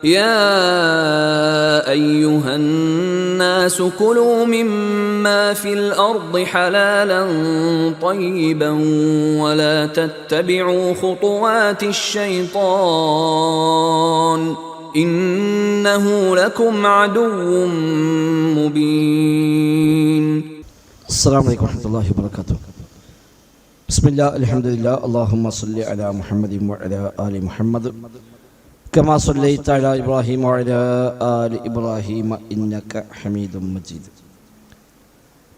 يا أيها الناس كلوا مما في الأرض حلالا طيبا ولا تتبعوا خطوات الشيطان إنه لكم عدو مبين. السلام عليكم ورحمة الله وبركاته. بسم الله الحمد لله اللهم صل على محمد وعلى آل محمد كما صليت على إبراهيم وعلى آل إبراهيم إنك حميد مجيد.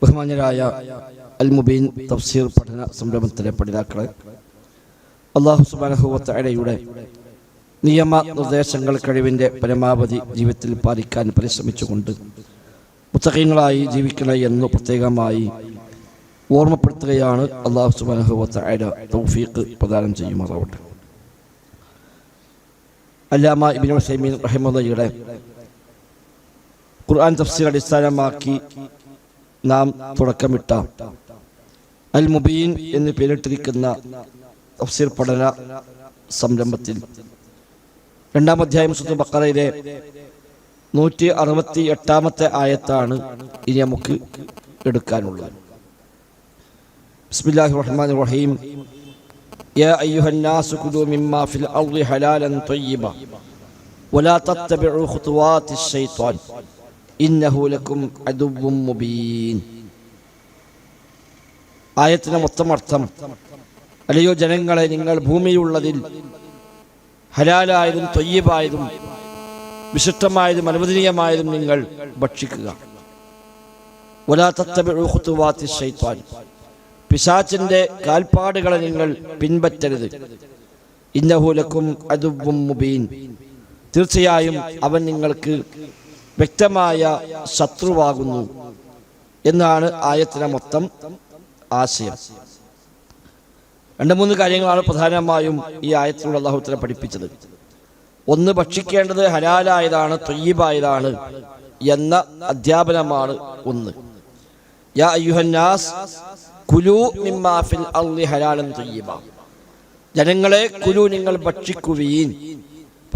ബഹുമാന്യരായ അൽ മുബീൻ തഫ്സീർ പഠന സംരംഭത്തിലെ പഠിതാക്കളെ, അല്ലാഹു സുബ്ഹാനഹു വ തആലയുടെ നിയമ നിർദ്ദേശങ്ങൾ കഴിവിൻ്റെ പരമാവധി ജീവിതത്തിൽ പാലിക്കാൻ പരിശ്രമിച്ചുകൊണ്ട് മുത്തഖീങ്ങളായി ജീവിക്കണേ എന്ന് പ്രത്യേകമായി ഓർമ്മപ്പെടുത്തുകയാണ്. അല്ലാഹു സുബ്ഹാനഹു വ തആല തൗഫീഖ് പ്രദാനം ചെയ്യുമാറാവട്ടെ. അല്ലാമ ഇബ്നു ഉസൈമീൻ റഹിമഹുള്ളയുടെ ഖുർആൻ തഫ്സീർ അടിസ്ഥാനമാക്കി നാം തുടക്കമിട്ട അൽ മുബീൻ എന്ന് പേരിട്ടിരിക്കുന്ന തഫ്സീർ പഠന സംരംഭത്തിൽ രണ്ടാം അധ്യായം സൂറത്തുൽ ബഖറയിലെ 168-ാമത്തെ ആയത്താണ് ഇനി നമുക്ക് എടുക്കാനുള്ളത്. ബിസ്മില്ലാഹിർ റഹ്മാനിർ റഹീം. യാ അയ്യുഹന്നാസു കുലൂ മിമ്മാ ഫിൽ അർളി ഹലാലൻ ത്വയ്യിബ വലാ തത്തബിഉ ഖുതുവാതിശ് ശൈത്വാൻ ഇന്നഹു ലക്കും അദുവ്വും മുബീൻ. ആയത്തിന്റെ മൊത്തം അർത്ഥം, അല്ലയോ ജനങ്ങളെ, നിങ്ങൾ ഭൂമിയിലുള്ളതിൽ ഹലാലായതും ത്വയ്യിബായതും വിശിഷ്ടമായതും അനുവദനീയമായതും നിങ്ങൾ ഭക്ഷിക്കുക. വലാ തത്തബിഉ ഖുതുവാതിശ് ശൈത്വാൻ, പിശാചിന്റെ കാൽപ്പാടുകളെ നിങ്ങൾ പിൻപറ്റരുത്. ഇന്നഹു ലക്കും അദുവ്വും മുബീൻ, തീർച്ചയായും അവൻ നിങ്ങൾക്ക് വ്യക്തമായ ശത്രുവാകുന്നു എന്നാണ് ആയത്തിലെ മൊത്തം ആശയം. 2-3 കാര്യങ്ങളാണ് പ്രധാനമായും ഈ ആയത്തിലൂടെ അല്ലാഹു തആല പഠിപ്പിച്ചത്. ഒന്ന്, ഭക്ഷിക്കേണ്ടത് ഹലാലായതാണ്, ത്വയ്യിബായതാണ് എന്ന അധ്യാപനമാണ് ഒന്ന്. യാ അയ്യുഹന്നാസ് കുലൂ മിമ്മാ ഫിൽ അർളി ഹലാലൻ ത്വയ്യിബ, ജനങ്ങളെ കുലു, നിങ്ങൾ ഭക്ഷിക്കുവീൻ.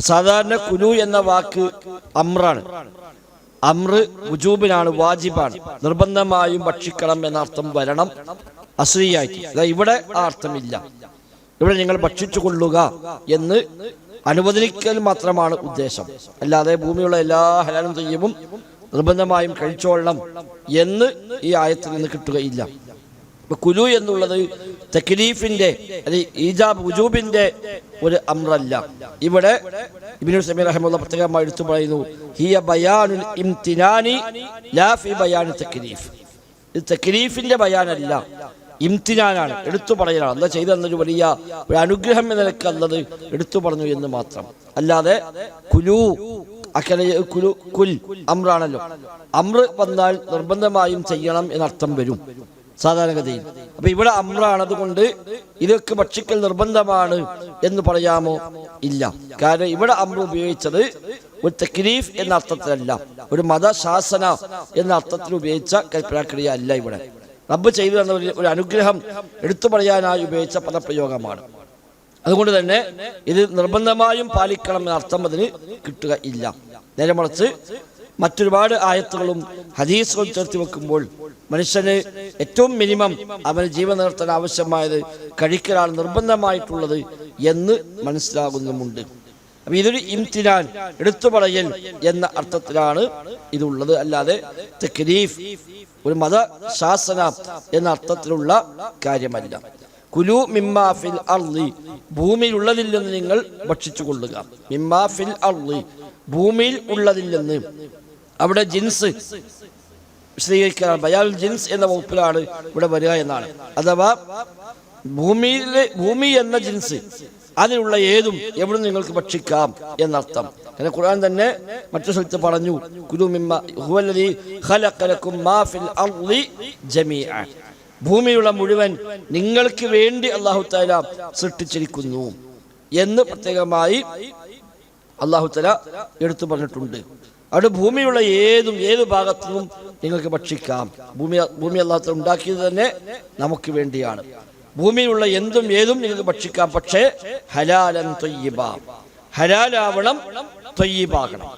സാധാരണ കുലു എന്ന വാക്ക് അമ്രാണ്. അമ്ര വുജൂബിനാണ്, വാജിബാണ്, നിർബന്ധമായും ഭക്ഷിക്കണം എന്ന അർത്ഥം വരണം അസ്ലിയായിട്ട്. ഇവിടെ ആ അർത്ഥമില്ല. ഇവിടെ നിങ്ങൾ ഭക്ഷിച്ചു കൊള്ളുക എന്ന് അനുവദിക്കൽ മാത്രമാണ് ഉദ്ദേശം. അല്ലാതെ ഭൂമിയുള്ള എല്ലാ ഹലാലും ത്വയ്യിബും നിർബന്ധമായും കഴിച്ചോളണം എന്ന് ഈ ആയത്തിൽ നിന്ന് കിട്ടുകയില്ല. കുലു എന്നുള്ളത് തക്ലീഫിന്റെ, ഈജാബ് വുജൂബിന്റെ ഒരു അമ്രല്ല. ഇവിടെ ഇബ്നു ഉസൈമീൻ റഹിമഹുല്ലാഹ് പ്രത്യേകമായി എടുത്തു പറയുന്നു, ഹിയ ബയാനുൽ ഇംതിനാനി ലാ ഫി ബയാനി തക്ലീഫ്. ഇത് തക്ലീഫിന്റെ ബയാനല്ല, ഇംതിനാനാണ്, എടുത്തു പറയലാണ്. അല്ലാഹ് ചെയ്തു തന്നൊരു വലിയ ഒരു അനുഗ്രഹം എന്ന നിലക്ക് അല്ലാഹ് എടുത്തു പറഞ്ഞു എന്ന് മാത്രം. അല്ലാതെ കുലു കുൽ അമ്രാണല്ലോ. അമ്ര വന്നാൽ നിർബന്ധമായും ചെയ്യണം എന്നർത്ഥം വരും സാധാരണഗതിയിൽ. അപ്പൊ ഇവിടെ അമ്രാണ്, അതുകൊണ്ട് ഇതൊക്കെ ഭക്ഷിക്കൽ നിർബന്ധമാണ് എന്ന് പറയാമോ? ഇല്ല. കാരണം ഇവിടെ അമ്ര ഉപയോഗിച്ചത് ഒരു തക്ലീഫ് എന്ന അർത്ഥത്തിലല്ല, ഒരു മതശാസന എന്ന അർത്ഥത്തിൽ ഉപയോഗിച്ച കൽപ്പനാക്രിയ അല്ല. ഇവിടെ റബ്ബ് ചെയ്തു തന്ന ഒരു അനുഗ്രഹം എടുത്തു പറയാനായി ഉപയോഗിച്ച പദപ്രയോഗമാണ്. അതുകൊണ്ട് തന്നെ ഇത് നിർബന്ധമായും പാലിക്കണം എന്ന അർത്ഥം അതിന് കിട്ടുക ഇല്ല. നേരെ മറിച്ച് മറ്റൊരുപാട് ആയത്തുകളും ഹദീസുകളും ചേർത്ത് വെക്കുമ്പോൾ മനുഷ്യന് ഏറ്റവും മിനിമം അവന് ജീവൻ നിലനിർത്താൻ ആവശ്യമായത് കഴിക്കലാണ് നിർബന്ധമായിട്ടുള്ളത് എന്ന് മനസ്സിലാകുന്നുമുണ്ട്. അപ്പൊ ഇതൊരു ഇംതിനാൻ, എടുത്തു പറയൽ എന്ന അർത്ഥത്തിലാണ് ഇതുള്ളത്. അല്ലാതെ തക്ലീഫ്, ഒരു മതശാസന എന്ന അർത്ഥത്തിലുള്ള കാര്യമല്ല. കുലു മിമ്മാ ഫിൽ അർളി, ഭൂമിയിൽ ഉള്ളതിൽ നിന്ന് നിങ്ങൾ ഭക്ഷിച്ചു കൊള്ളുക. മിമ്മാ ഫിൽ അർളി, ഭൂമിയിൽ ഉള്ളതിൽ നിന്ന്. അവിടെ ജിൻസ് വിശദീകരിക്കാൻ ബയാനുൽ ജിൻസ് എന്ന വകുപ്പിലാണ് ഇവിടെ വരിക എന്നാണ്. അഥവാ ഭൂമി എന്ന ജിൻസ്, അതിലുള്ള ഏതും എവിടെ നിങ്ങൾക്ക് ഭക്ഷിക്കാം എന്നർത്ഥം. കാരണം ഖുർആൻ തന്നെ മറ്റു സ്ഥലത്ത് പറഞ്ഞു, കുലു മിമ്മാ ഹുവല്ലദീ ഖലഖ ലക്കും മാ ഫിൽ അർളി ജമീഅ, ഭൂമിയുള്ള മുഴുവൻ നിങ്ങൾക്ക് വേണ്ടി അല്ലാഹു തആല സൃഷ്ടിച്ചിരിക്കുന്നു എന്ന് പ്രത്യേകമായി അല്ലാഹു തആല എടുത്തു പറഞ്ഞിട്ടുണ്ട്. അവിടെ ഭൂമിയുള്ള ഏത് ഭാഗത്തുനിന്നും നിങ്ങൾക്ക് ഭക്ഷിക്കാം. ഭൂമി അല്ലാഹു തആല ഉണ്ടാക്കിയത് തന്നെ നമുക്ക് വേണ്ടിയാണ്. ഭൂമിയിലുള്ള ഏതും നിങ്ങൾക്ക് ഭക്ഷിക്കാം, പക്ഷേ ഹലാലൻ ത്വയ്യിബ, ഹലാലാവണം, ത്വയ്യിബാകണം.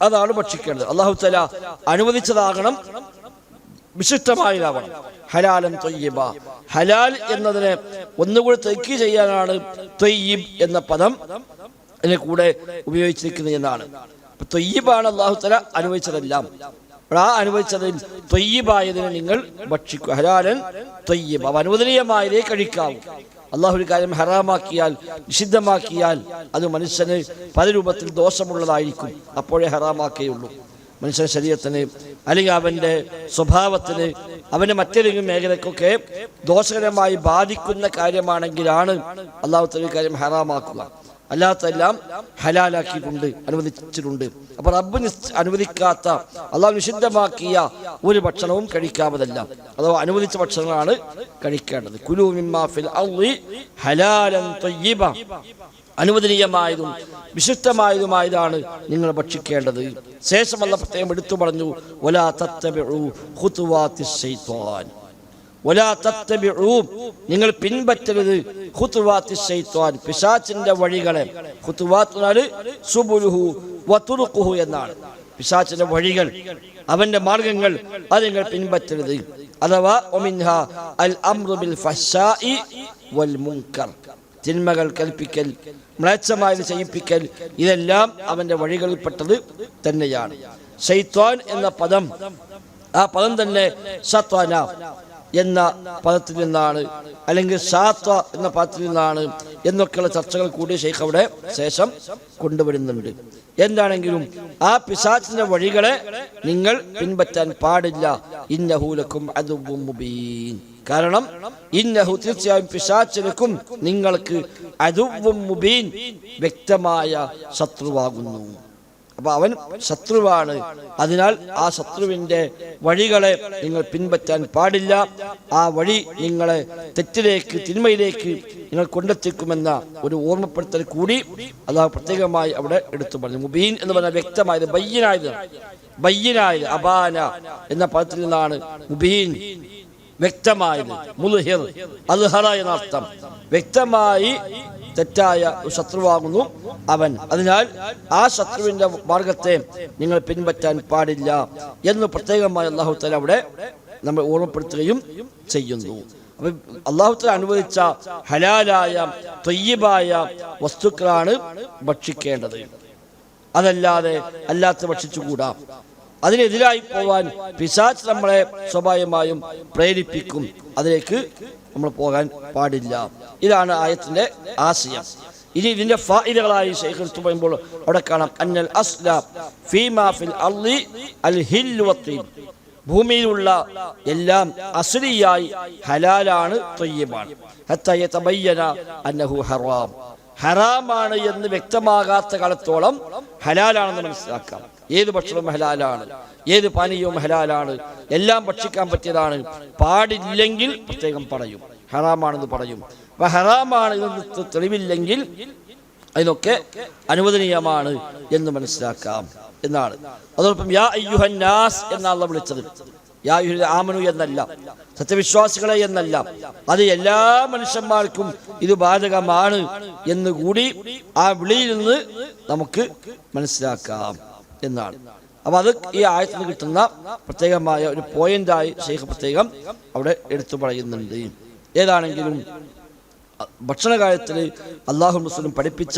അതാണ് ഭക്ഷിക്കേണ്ടത്. അല്ലാഹു തആല അനുവദിച്ചതാകണം, വിശിഷ്ടമായതാവണം. ഹലാലൻ ത്വയ്യിബ, ഹലാൽ എന്നതിനെ ഒന്നുകൂടി തൗക്കീദ് ചെയ്യാനാണ് ത്വയ്യിബ് എന്ന പദം അതിനെ കൂടെ ഉപയോഗിച്ചിരിക്കുന്നത് എന്നാണ്. ത്വയ്യിബാണ് അല്ലാഹു തആല അനുവദിച്ചതെല്ലാം. ആ അനുവദിച്ചതിൽ ത്വയ്യിബായതിനെ നിങ്ങൾ ഭക്ഷിക്കുക. ഹലാലൻ ത്വയ്യിബ, അനുവദനീയമായതേ കഴിക്കാവൂ. അള്ളാഹു ഒരു കാര്യം ഹറാമാക്കിയാൽ, നിഷിദ്ധമാക്കിയാൽ അത് മനുഷ്യന് പല രൂപത്തിൽ ദോഷമുള്ളതായിരിക്കും. അപ്പോഴേ ഹറാമാക്കുകയുള്ളൂ. മനുഷ്യന്റെ ശരീരത്തിന് അല്ലെങ്കിൽ അവന്റെ സ്വഭാവത്തിന്, അവന്റെ മറ്റേതെങ്കിലും മേഖലക്കൊക്കെ ദോഷകരമായി ബാധിക്കുന്ന കാര്യമാണെങ്കിലാണ് അള്ളാഹു തആല കാര്യം ഹറാമാക്കുക. അല്ലാത്തെല്ലാം ഹലാലാക്കിയിട്ടുണ്ട്, അനുവദിച്ചിട്ടുണ്ട്. അപ്പൊ റബ്ബ് അനുവദിക്കാത്ത, അള്ളാഹു നിഷിദ്ധമാക്കിയ ഒരു ഭക്ഷണവും കഴിക്കാവതല്ല. അഥവാ അനുവദിച്ച ഭക്ഷണങ്ങളാണ് കഴിക്കേണ്ടത്. കുലൂ മിമ്മാ ഫിൽ അർളി ഹലാലൻ ത്വയ്യിബ, അനുവദനീയമായതും വിശിഷ്ടമായതുമായതാണ് നിങ്ങൾ ഭക്ഷിക്കേണ്ടത്. ശേഷം അല്ലാഹു പ്രത്യേകം എടുത്തു പറഞ്ഞു, വലാ തത്തബിഉ ഖുതുവാത്തിശ് ശൈത്വാൻ, വലാ തത്തബിഉ, നിങ്ങൾ പിൻപറ്റരുത്, ഖുതുവാത്തിശ് ശൈത്വാൻ, പിശാചിന്റെ വഴികളെ. ഖുതുവാത്ത് എന്നാൽ സുബുലുഹു വതുറുഖുഹു എന്നാണ്. പിശാചിന്റെ വഴികൾ, അവന്റെ മാർഗങ്ങൾ, അത് നിങ്ങൾ പിൻപറ്റരുത്. അഥവാ ഒമിൻഹാ അൽ അംറു ബിൽ ഫഹ്ശാഇ വൽ മുൻകർ, തിന്മകൾ കൽപ്പിക്കൽ, മ്ലേച്ഛമായത് ചെയ്യിപ്പിക്കൽ, ഇതെല്ലാം അവന്റെ വഴികളിൽപ്പെട്ടത് തന്നെയാണ്. ശൈത്വാൻ എന്ന പദം, ആ പദം തന്നെ ശത്വാന എന്ന പദത്തിൽ നിന്നാണ്, അല്ലെങ്കിൽ ഷാത്വ എന്ന പദത്തിൽ നിന്നാണ് എന്നൊക്കെയുള്ള ചർച്ചകൾ കൂടി ശൈഖ് അവിടെ ശേഷം കൊണ്ടുവരുന്നുണ്ട്. എന്താണെങ്കിലും ആ പിശാചിന്റെ വഴികളെ നിങ്ങൾ പിൻപറ്റാൻ പാടില്ല. ഇന്നഹു ലക്കും അദുവ്വും മുബീൻ, കാരണം ഇന്നഹു, തീർച്ചയായും പിശാചിനും നിങ്ങൾക്ക് അദുവ്വും മുബീൻ, വ്യക്തമായ ശത്രുവാകുന്നു. അപ്പൊ അവൻ ശത്രുവാണ്. അതിനാൽ ആ ശത്രുവിന്റെ വഴികളെ നിങ്ങൾ പിൻപറ്റാൻ പാടില്ല. ആ വഴി നിങ്ങളെ തെറ്റിലേക്ക്, തിന്മയിലേക്ക് നിങ്ങൾ കൊണ്ടെത്തിക്കുമെന്ന ഒരു ഓർമ്മപ്പെടുത്തൽ കൂടി അല്ലാഹു പ്രത്യേകമായി അവിടെ എടുത്തു പറഞ്ഞു. മുബീൻ എന്ന് പറഞ്ഞാൽ വ്യക്തമായത്, ബയ്യനായത്. ബയ്യനായത് അബാന എന്ന പദത്തിൽ നിന്നാണ് മുബീൻ, വ്യക്തമായത്. മുൽഹിർ, അൽഹറ എന്നർത്ഥം. വ്യക്തമായി തെറ്റായ ഒരു ശത്രുവാകുന്നു അവൻ. അതിനാൽ ആ ശത്രുവിന്റെ മാർഗത്തെ നിങ്ങൾ പിൻപറ്റാൻ പാടില്ല എന്ന് പ്രത്യേകമായി അല്ലാഹു തആല അവിടെ നമ്മൾ ഓർമ്മപ്പെടുത്തുകയും ചെയ്യുന്നു. അപ്പൊ അല്ലാഹു തആല അനുവദിച്ച ഹലാലായ ത്വയ്യിബായ വസ്തുക്കളാണ് ഭക്ഷിക്കേണ്ടത്. അതല്ലാതെ അല്ലാത്ത ഭക്ഷിച്ചുകൂടാ. അതിനെതിരായി പോവാൻ പിശാച് നമ്മളെ സ്വാഭാവികമായും പ്രേരിപ്പിക്കും. അതിലേക്ക് നമ്മൾ പോകാൻ പാടില്ല. ഇതാണ് ആയത്തിന്റെ ആശയം. ഇനി ഇതിന്റെ ഫായിദകളായി ശൈഖ് എടുത്തു പറയുമ്പോൾ അവിടെ കാണാം, അന്നൽ അസ്ല ഫീമാ ഫിൽ അർളി അൽ ഹിൽ വത്തീബ്, ഭൂമിയിലുള്ള എല്ലാം അസ്ലിയായി ഹലാലാണ്, ത്വയ്യിബാണ്. ഹത്താ യതബയ്യന അന്നഹു ഹറാം, ഹറാമാണ് എന്ന് വ്യക്തമാകാത്ത കാലത്തോളം ഹലാലാണെന്ന് മനസ്സിലാക്കാം. ഏത് ഭക്ഷണവും ഹലാലാണ്, ഏത് പാനീയവും ഹലാലാണ്, എല്ലാം ഭക്ഷിക്കാൻ പറ്റിയതാണ്. പാടില്ലെങ്കിൽ പ്രത്യേകം പറയും, ഹറാമാണെന്ന് പറയും. അപ്പൊ ഹറാമാണ് ഇതൊന്ന് തെളിവില്ലെങ്കിൽ അതിനൊക്കെ അനുവദനീയമാണ് എന്ന് മനസ്സിലാക്കാം എന്നാണ്. അതോടൊപ്പം യാ അയ്യുഹൻ നാസ് എന്നാണ് വിളിച്ചത്. യാ അയ്യുഹൽ ആമനു എന്നല്ല, സത്യവിശ്വാസികളെ എന്നല്ല, അത് എല്ലാ മനുഷ്യന്മാർക്കും ഇത് ബാധകമാണ് എന്ന് കൂടി ആ വിളിയിൽ നിന്ന് നമുക്ക് മനസ്സിലാക്കാം എന്നാണ്. അപ്പൊ അത് ഈ ആയത്തിൽ നിന്ന് കിട്ടുന്ന പ്രത്യേകമായ ഒരു പോയിന്റായി ശൈഖ് പ്രത്യേകം അവിടെ എടുത്തു പറയുന്നുണ്ട്. ഏതാണെങ്കിലും ഭക്ഷണകാര്യത്തിൽ അല്ലാഹു റസൂലും പഠിപ്പിച്ച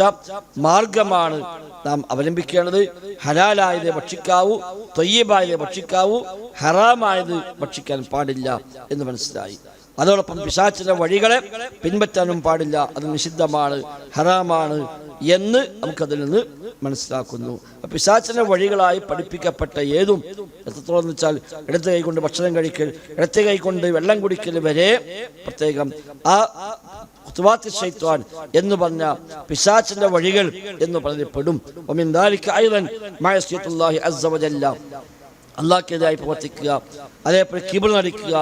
മാർഗമാണ് നാം അവലംബിക്കേണ്ടത്. ഹലാലായത് ഭക്ഷിക്കാവൂ, ത്വയ്യിബായത് ഭക്ഷിക്കാവൂ, ഹറാമായത് ഭക്ഷിക്കാൻ പാടില്ല എന്ന് മനസ്സിലായി. അതോടൊപ്പം പിശാചിന്റെ വഴികളെ പിൻപറ്റാനും പാടില്ല, അത് നിഷിദ്ധമാണ്, ഹറാമാണ് എന്ന് നമുക്കതിൽ നിന്ന് മനസ്സിലാക്കുന്നു. പിശാചിന്റെ വഴികളായി പഠിപ്പിക്കപ്പെട്ട ഏതും, എത്രത്തോളം എന്ന് വെച്ചാൽ ഇടത്തെ കൈ കൊണ്ട് ഭക്ഷണം കഴിക്കൽ, ഇടത്തെ കൈ കൊണ്ട് വെള്ളം കുടിക്കൽ വരെ പ്രത്യേകം ആ ഖുതുവാത്തിശ് ശൈത്വാൻ എന്ന് പറഞ്ഞ പിശാചിന്റെ വഴികൾ എന്ന് പറയപ്പെടും. വമിൻ ദാലിക അയ്ളൻ മഅസിയത്തുല്ലാഹി അസ്സ വജല്ല, അള്ളാഹ്ക്കെതിരായി പ്രവർത്തിക്കുക, അതേപോലെ കിബ്ർ നടിക്കുക,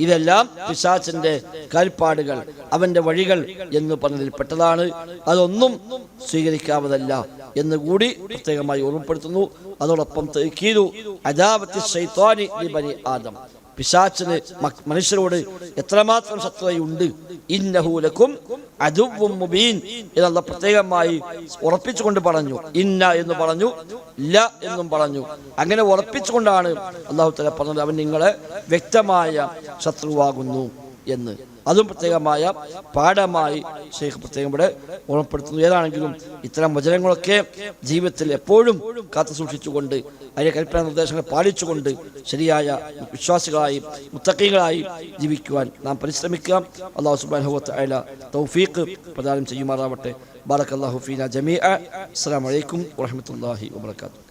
ഇതെല്ലാം പിശാചിന്റെ കാൽപ്പാടുകൾ, അവന്റെ വഴികൾ എന്ന് പറഞ്ഞതിൽ പെട്ടതാണ്. അതൊന്നും സ്വീകരിക്കാവതല്ല എന്ന് കൂടി പ്രത്യേകമായി ഓർമ്മപ്പെടുത്തുന്നു. അതോടൊപ്പം തഅ്കീദു അദാവത്തി ശൈത്വാനി ലിബനി ആദം, പിശാചിന് മനുഷ്യരോട് എത്രമാത്രം ശത്രുതയുണ്ട്. ഇന്നഹു ലക്കും അദുവ്വും മുബീൻ എന്നുള്ള പ്രത്യേകമായി ഉറപ്പിച്ചുകൊണ്ട് പറഞ്ഞു. ഇന്ന എന്ന് പറഞ്ഞു, ല എന്നും പറഞ്ഞു. അങ്ങനെ ഉറപ്പിച്ചുകൊണ്ടാണ് അല്ലാഹു തആല പറഞ്ഞത് അവൻ നിങ്ങളെ വ്യക്തമായ ശത്രുവാകുന്നു എന്ന്. അതും പ്രത്യേകമായ പാഠമായി ശൈഖ് പ്രത്യേകം ഇവിടെ ഓർമ്മപ്പെടുത്തുന്നു. ഏതാണെങ്കിലും ഇത്തരം വചനങ്ങളൊക്കെ ജീവിതത്തിൽ എപ്പോഴും കാത്തു സൂക്ഷിച്ചുകൊണ്ട് അതിലെ കൽപ്പന നിർദ്ദേശങ്ങൾ പാലിച്ചുകൊണ്ട് ശരിയായ വിശ്വാസികളായി മുത്തഖീകളായി ജീവിക്കുവാൻ നാം പരിശ്രമിക്കുക. അല്ലാഹു സുബ്ഹാനഹു വ തആല തൗഫീഖ് പ്രദാനം ചെയ്യുമാറാവട്ടെ. ബാറകല്ലാഹു ഫീനാ ജമീഅ. അസ്സലാമു അലൈക്കും വറഹ്മത്തുള്ളാഹി വബറകാതുഹു.